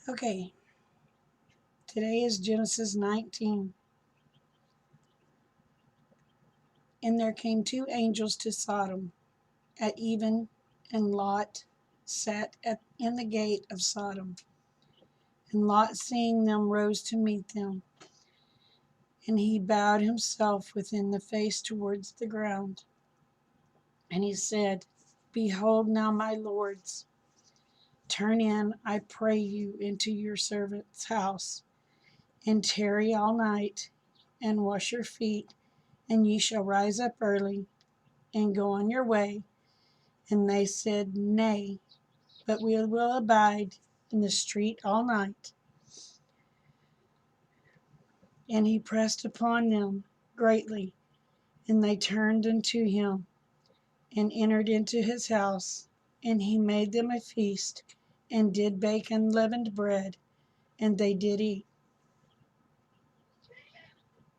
Okay, today is Genesis 19. And there came two angels to Sodom at even, and Lot sat in the gate of Sodom. And Lot, seeing them, rose to meet them. And he bowed himself within the face towards the ground. And he said, Behold now, my lords, turn in, I pray you, into your servant's house, and tarry all night, and wash your feet, and ye shall rise up early, and go on your way. And they said, Nay, but we will abide in the street all night. And he pressed upon them greatly, and they turned unto him, and entered into his house, and he made them a feast, and did bake unleavened bread, and they did eat.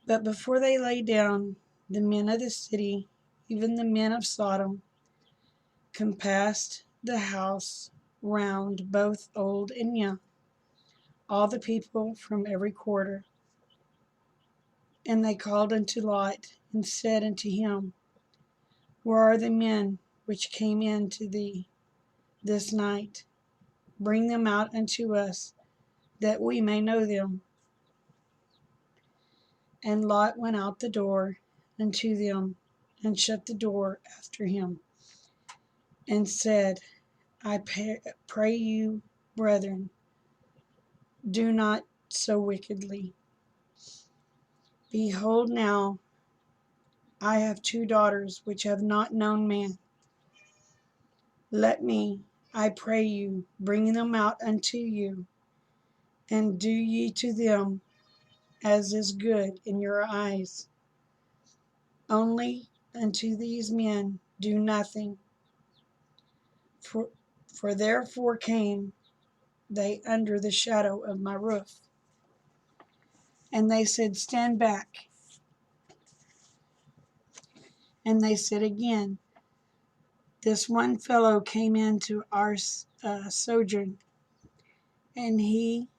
But before they lay down, the men of the city, even the men of Sodom, compassed the house round, both old and young, all the people from every quarter. And they called unto Lot, and said unto him, Where are the men which came in to thee this night? Bring them out unto us, that we may know them. And Lot went out the door unto them, and shut the door after him, and said, I pray you, brethren, do not so wickedly. Behold, now I have two daughters which have not known man. Let me, I pray you, bring them out unto you, and do ye to them as is good in your eyes. Only unto these men do nothing. For therefore came they under the shadow of my roof. And they said, Stand back. And they said again, This one fellow came into our sojourn, and he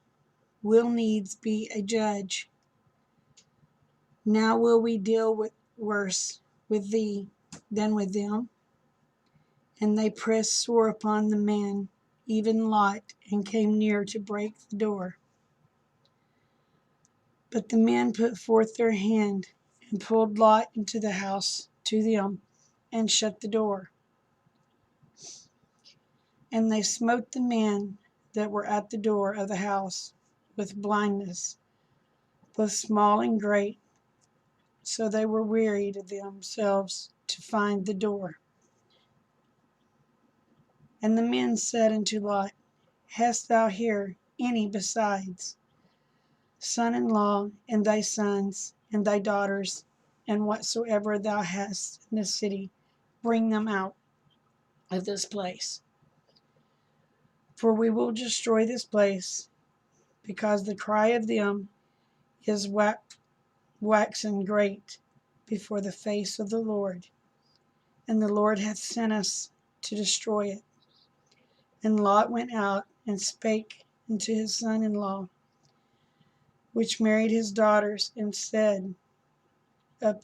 will needs be a judge. Now will we deal with worse with thee than with them? And they pressed sore upon the man, even Lot, and came near to break the door. But the men put forth their hand, and pulled Lot into the house to them, and shut the door. And they smote the men that were at the door of the house with blindness, both small and great, so they were wearied of themselves to find the door. And the men said unto Lot, Hast thou here any besides son-in-law, and thy sons, and thy daughters, and whatsoever thou hast in the city, bring them out of this place? For we will destroy this place, because the cry of them is waxen great before the face of the Lord, and the Lord hath sent us to destroy it. And Lot went out and spake unto his son-in-law, which married his daughters, and said, Up,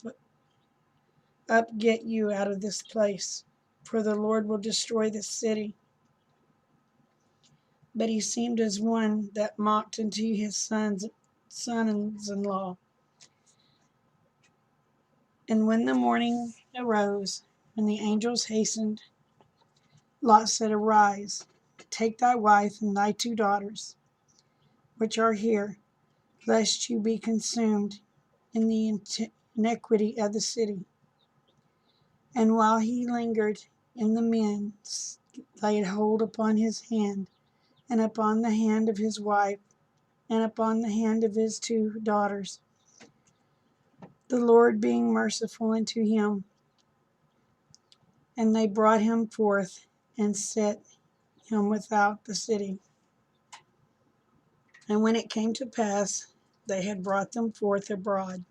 get you out of this place, for the Lord will destroy this city. But he seemed as one that mocked unto his sons-in-law. And when the morning arose, and the angels hastened, Lot said, Arise, take thy wife and thy two daughters, which are here, lest you be consumed in the iniquity of the city. And while he lingered in the men, laid hold upon his hand, and upon the hand of his wife, and upon the hand of his two daughters, the Lord being merciful unto him. And they brought him forth, and set him without the city. And when it came to pass, they had brought them forth abroad,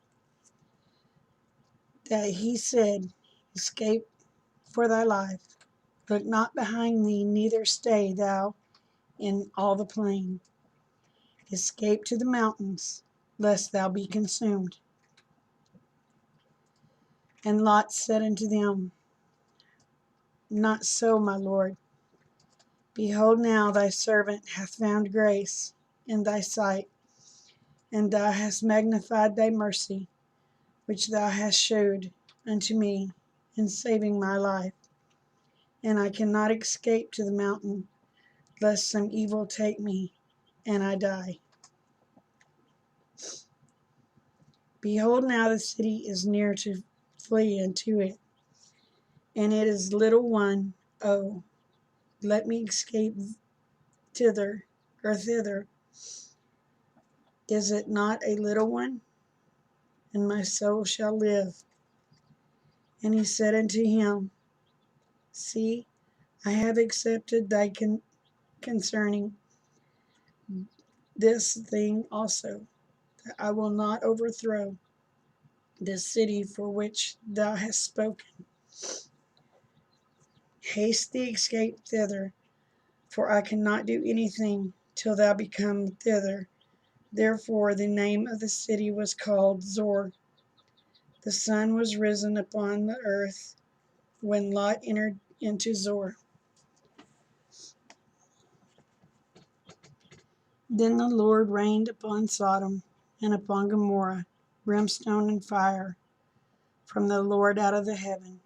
that he said, Escape for thy life, look not behind thee, neither stay thou in all the plain. Escape to the mountains, lest thou be consumed. And Lot said unto them, Not so, my lord. Behold, now thy servant hath found grace in thy sight, and thou hast magnified thy mercy, which thou hast shewed unto me in saving my life. And I cannot escape to the mountain, lest some evil take me, and I die. Behold, now the city is near to flee into it, and it is little one. Oh, let me escape thither, or thither. Is it not a little one? And my soul shall live. And he said unto him, See, I have accepted thy concerning this thing also, that I will not overthrow this city for which thou hast spoken. Haste thee, escape thither, for I cannot do anything till thou be come thither. Therefore the name of the city was called Zord. The sun was risen upon the earth when Lot entered into Zord. Then the Lord rained upon Sodom and upon Gomorrah brimstone and fire from the Lord out of the heaven.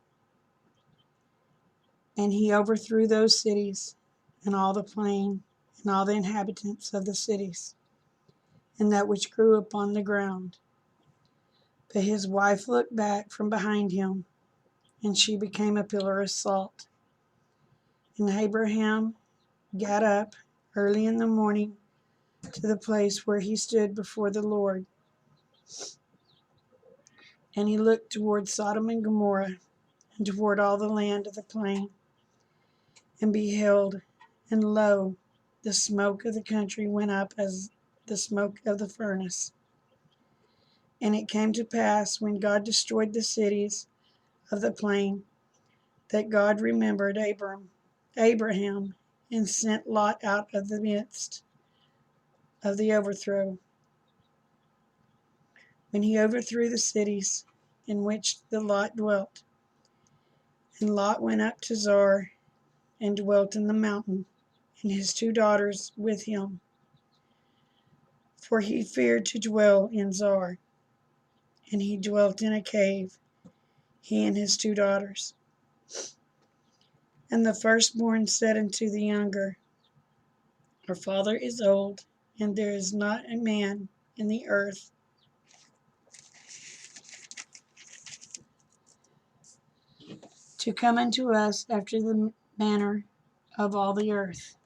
And he overthrew those cities, and all the plain, and all the inhabitants of the cities, and that which grew upon the ground. But his wife looked back from behind him, and she became a pillar of salt. And Abraham got up early in the morning to the place where he stood before the Lord. And he looked toward Sodom and Gomorrah, and toward all the land of the plain, and beheld, and lo, the smoke of the country went up as the smoke of the furnace. And it came to pass, when God destroyed the cities of the plain, that God remembered Abraham, and sent Lot out of the midst of the overthrow. When he overthrew the cities in which the Lot dwelt. And Lot went up to Zoar, and dwelt in the mountain, and his 2 daughters with him. For he feared to dwell in Zoar, and he dwelt in a cave, he and his 2 daughters. And the firstborn said unto the younger, Our father is old, and there is not a man in the earth to come unto us after the manner of all the earth.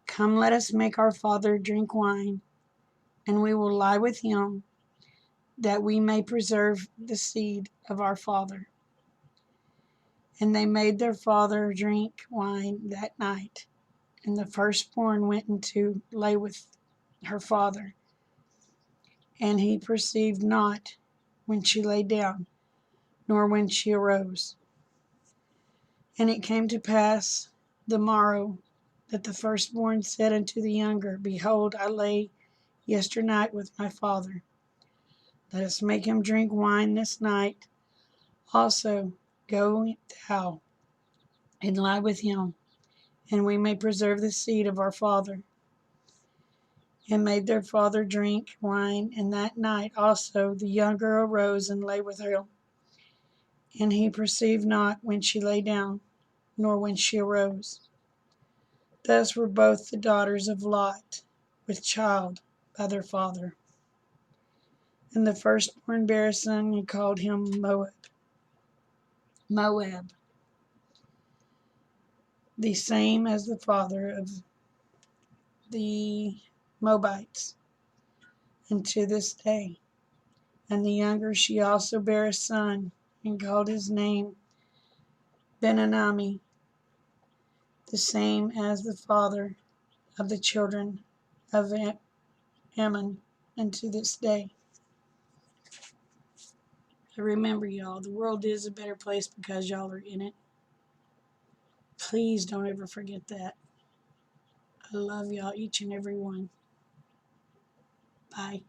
Come, let us make our father drink wine, and we will lie with him, that we may preserve the seed of our father. And they made their father drink wine that night. And the firstborn went into lay with her father. And he perceived not when she lay down, nor when she arose. And it came to pass the morrow, that the firstborn said unto the younger, Behold, I lay yesternight with my father. Let us make him drink wine this night. Also go thou and lie with him, and we may preserve the seed of our father. And made their father drink wine, and that night also the younger arose and lay with her. And he perceived not when she lay down, nor when she arose. Thus were both the daughters of Lot with child by their father. And the firstborn bare a son, and called him Moab, the same as the father of the Moabites, unto this day. And the younger she also bare a son, and called his name Benonami, the same as the father of the children of Ammon, unto this day. So remember, y'all, the world is a better place because y'all are in it. Please don't ever forget that. I love y'all, each and every one. Bye.